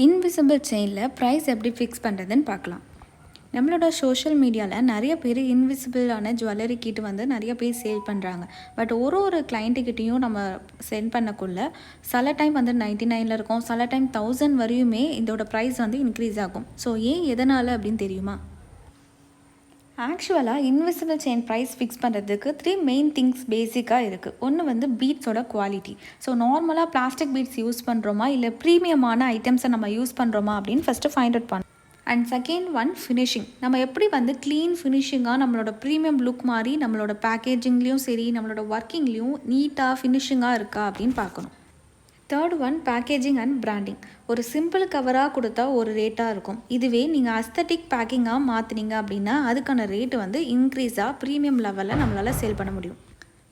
Invisible செயினில் price எப்படி fix பண்ணுறதுன்னு பார்க்கலாம். நம்மளோட சோஷியல் மீடியாவில் நிறைய பேர் இன்விசிபிளான ஜுவல்லரி கிட்ட வந்து நிறைய பேர் சேல் பண்ணுறாங்க. பட் ஒரு கிளைண்ட்டுக்கிட்டேயும் நம்ம சென்ட் பண்ணக்குள்ள சில டைம் வந்து 99ல் இருக்கும், சில டைம் 1000 வரையுமே இதோட ப்ரைஸ் வந்து இன்க்ரீஸ் ஆகும். ஸோ எதனால் அப்படின்னு தெரியுமா? ஆக்சுவலாக இன்விசிபிள் செயின் ப்ரைஸ் ஃபிக்ஸ் பண்ணுறதுக்கு 3 மெயின் திங்ஸ் பேசிக்காக இருக்குது. ஒன்று வந்து பீட்ஸோட குவாலிட்டி. ஸோ நார்மலாக பிளாஸ்டிக் பீட்ஸ் யூஸ் பண்ணுறோமா இல்லை ப்ரீமியமான ஐட்டம்ஸை நம்ம யூஸ் பண்ணுறோமா அப்படின்னு ஃபஸ்ட்டு ஃபைண்ட் அவுட் பண்ணோம். And second one finishing. நம்ம எப்படி வந்து க்ளீன் ஃபினிஷிங்காக நம்மளோட ப்ரீமியம் லுக் மாதிரி நம்மளோட பேக்கேஜிங்லேயும் சரி நம்மளோட ஒர்க்கிங்லேயும் நீட்டாக ஃபினிஷிங்காக இருக்கா அப்படின்னு பார்க்கணும். Third one packaging and branding. ஒரு சிம்பிள் கவராக கொடுத்தா ஒரு ரேட்டாக இருக்கும். இதுவே நீங்கள் அஸ்தட்டிக் பேக்கிங்காக மாற்றினீங்க அப்படின்னா அதுக்கான ரேட்டு வந்து இன்க்ரீஸாக ப்ரீமியம் லெவலில் நம்மளால் சேல் பண்ண முடியும்.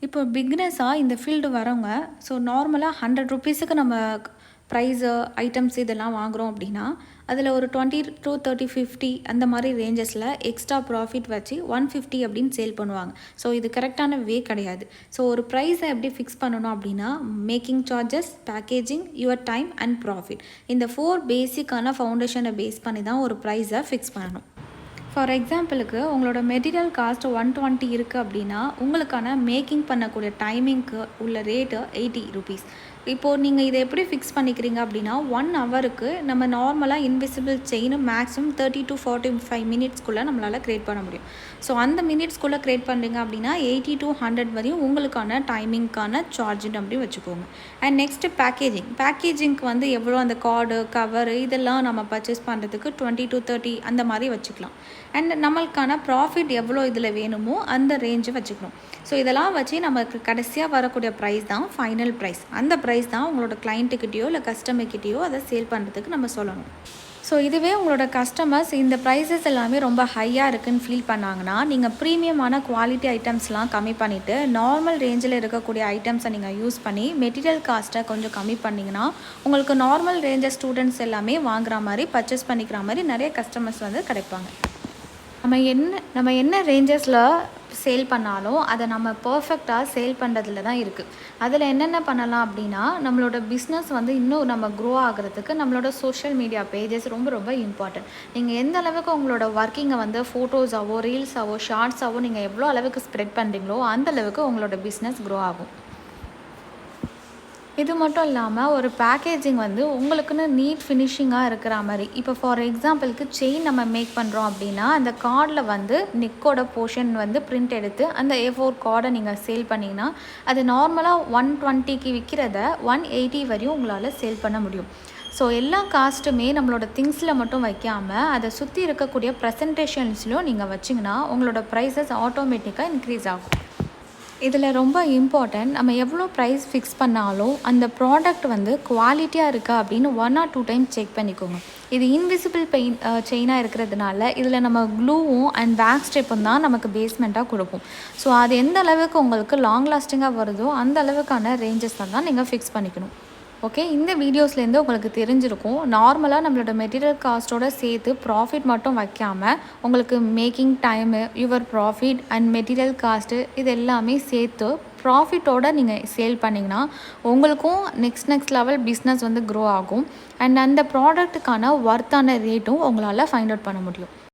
இப்போ பிக்னஸாக இந்த ஃபீல்டு வரவங்க ஸோ நார்மலாக 100 ருபீஸுக்கு நம்ம ப்ரைஸு ஐட்டம்ஸ் இதெல்லாம் வாங்குகிறோம் அப்படின்னா அதில் ஒரு 20 to 30 50 அந்த மாதிரி ரேஞ்சஸில் எக்ஸ்ட்ரா ப்ராஃபிட் வச்சு 150 அப்படின்னு சேல் பண்ணுவாங்க. ஸோ இது கரெக்டான வே கிடையாது. ஸோ ஒரு ப்ரைஸை எப்படி ஃபிக்ஸ் பண்ணணும் அப்படின்னா making charges, packaging, your time and profit, இந்த 4 பேசிக்கான ஃபவுண்டேஷனை பேஸ் பண்ணி தான் ஒரு ப்ரைஸை ஃபிக்ஸ் பண்ணணும். ஃபார் எக்ஸாம்பிளுக்கு உங்களோட மெட்டீரியல் காஸ்ட் 120 இருக்குது அப்படின்னா உங்களுக்கான மேக்கிங் பண்ணக்கூடிய டைமிங்க்கு உள்ள ரேட்டு 80 ருபீஸ். இப்போது நீங்கள் இதை எப்படி ஃபிக்ஸ் பண்ணிக்கிறீங்க அப்படின்னா 1 ஹவருக்கு நம்ம நார்மலாக இன்விசிபிள் செயின் மேக்ஸிமம் 30 to 45 மினிட்ஸ்க்குள்ளே நம்மளால் க்ரியேட் பண்ண முடியும். ஸோ அந்த மினிட்ஸ்க்குள்ளே க்ரியேட் பண்ணுறீங்க அப்படின்னா 80 to 100 வரையும் உங்களுக்கான டைமிங்க்கான சார்ஜுன்னு அப்படி வச்சுக்கோங்க. அண்ட் நெக்ஸ்ட்டு பேக்கேஜிங்க்கு வந்து எவ்வளோ அந்த கார்டு கவரு இதெல்லாம் நம்ம பர்ச்சேஸ் பண்ணுறதுக்கு 20 to 30 அந்த மாதிரி வச்சுக்கலாம். அண்ட் நம்மளுக்கான ப்ராஃபிட் எவ்வளோ இதில் வேணுமோ அந்த ரேஞ்சு வச்சுக்கணும். ஸோ இதெல்லாம் வச்சு நமக்கு கடைசியாக வரக்கூடிய ப்ரைஸ் தான் ஃபைனல் ப்ரைஸ். அந்த ப்ரைஸ் தான் உங்களோட கிளைண்ட்டுக்கிட்டேயோ இல்லை கஸ்டமர்கிட்டேயோ அதை சேல் பண்ணுறதுக்கு நம்ம சொல்லணும். ஸோ இதுவே உங்களோட கஸ்டமர்ஸ் இந்த ப்ரைஸஸ் எல்லாமே ரொம்ப ஹையாக இருக்குதுன்னு ஃபீல் பண்ணாங்கன்னா நீங்கள் ப்ரீமியமான குவாலிட்டி ஐட்டம்ஸ்லாம் கம்மி பண்ணிவிட்டு நார்மல் ரேஞ்சில் இருக்கக்கூடிய ஐட்டம்ஸை நீங்கள் யூஸ் பண்ணி மெட்டீரியல் காஸ்ட்டை கொஞ்சம் கம்மி பண்ணிங்கன்னா உங்களுக்கு நார்மல் ரேஞ்சஸ் ஸ்டூடெண்ட்ஸ் எல்லாமே வாங்குற மாதிரி பர்ச்சேஸ் பண்ணிக்கிற மாதிரி நிறைய கஸ்டமர்ஸ் வந்து கிடைப்பாங்க. நம்ம என்ன ரேஞ்சஸில் சேல் பண்ணாலும் அதை நம்ம பர்ஃபெக்டாக சேல் பண்ணுறதுல தான் இருக்குது. அதில் என்னென்ன பண்ணலாம் அப்படின்னா நம்மளோட பிஸ்னஸ் வந்து இன்னும் நம்ம க்ரோ ஆகிறதுக்கு நம்மளோட சோஷியல் மீடியா பேஜஸ் ரொம்ப ரொம்ப இம்பார்ட்டன்ட். நீங்கள் எந்த அளவுக்கு உங்களோட ஒர்க்கிங்கை வந்து ஃபோட்டோஸாவோ ரீல்ஸாவோ ஷார்ட்ஸாவோ நீங்கள் எவ்வளோ அளவுக்கு ஸ்ப்ரெட் பண்ணுறீங்களோ அந்த அளவுக்கு உங்களோட பிஸ்னஸ் க்ரோ ஆகும். இது மட்டும் இல்லாமல் ஒரு பேக்கேஜிங் வந்து உங்களுக்குன்னு நீட் ஃபினிஷிங்காக இருக்கிற மாதிரி. இப்போ ஃபார் எக்ஸாம்பிளுக்கு செயின் நம்ம மேக் பண்ணுறோம் அப்படின்னா அந்த கார்டில் வந்து நெக்கோட போர்ஷன் வந்து பிரிண்ட் எடுத்து அந்த A4 கார்டை நீங்கள் சேல் பண்ணிங்கன்னா அது நார்மலாக 120க்கு விற்கிறத 180 வரையும் உங்களால் சேல் பண்ண முடியும். ஸோ எல்லா காஸ்ட்டுமே நம்மளோட திங்ஸில் மட்டும் வைக்காமல் அதை சுற்றி இருக்கக்கூடிய ப்ரெசன்டேஷன்ஸ்லையும் நீங்கள் வச்சிங்கன்னா உங்களோட ப்ரைஸஸ் ஆட்டோமேட்டிக்காக இன்க்ரீஸ் ஆகும். இதில் ரொம்ப இம்பார்ட்டன்ட், நம்ம எவ்வளோ ப்ரைஸ் ஃபிக்ஸ் பண்ணாலும் அந்த ப்ராடக்ட் வந்து குவாலிட்டியாக இருக்கா அப்படின்னு 1 or 2 டைம்ஸ் செக் பண்ணிக்கோங்க. இது இன்விசிபிள் செயினாக இருக்கிறதுனால இதில் நம்ம க்ளூவும் அண்ட் வேக்ஸ் ஸ்டெப்பும் தான் நமக்கு பேஸ்மெண்ட்டாக கொடுப்போம். ஸோ அது எந்த அளவுக்கு உங்களுக்கு லாங் லாஸ்டிங்காக வருதோ அந்த அளவுக்கான ரேஞ்சஸ் தான் நீங்கள் ஃபிக்ஸ் பண்ணிக்கணும். ஓகே, இந்த வீடியோஸ்லேருந்து உங்களுக்கு தெரிஞ்சிருக்கும் நார்மலாக நம்மளோட மெட்டீரியல் காஸ்ட்டோட சேர்த்து ப்ராஃபிட் மட்டும் வைக்காமல் உங்களுக்கு making time, your profit and material cost இது எல்லாமே சேர்த்து ப்ராஃபிட்டோடு நீங்கள் சேல் பண்ணிங்கன்னா உங்களுக்கும் நெக்ஸ்ட் லெவல் பிஸ்னஸ் வந்து க்ரோ ஆகும். அண்ட் அந்த ப்ராடக்ட்டுக்கான ஒர்த்தான ரேட்டும் உங்களால் ஃபைண்ட் அவுட் பண்ண முடியும்.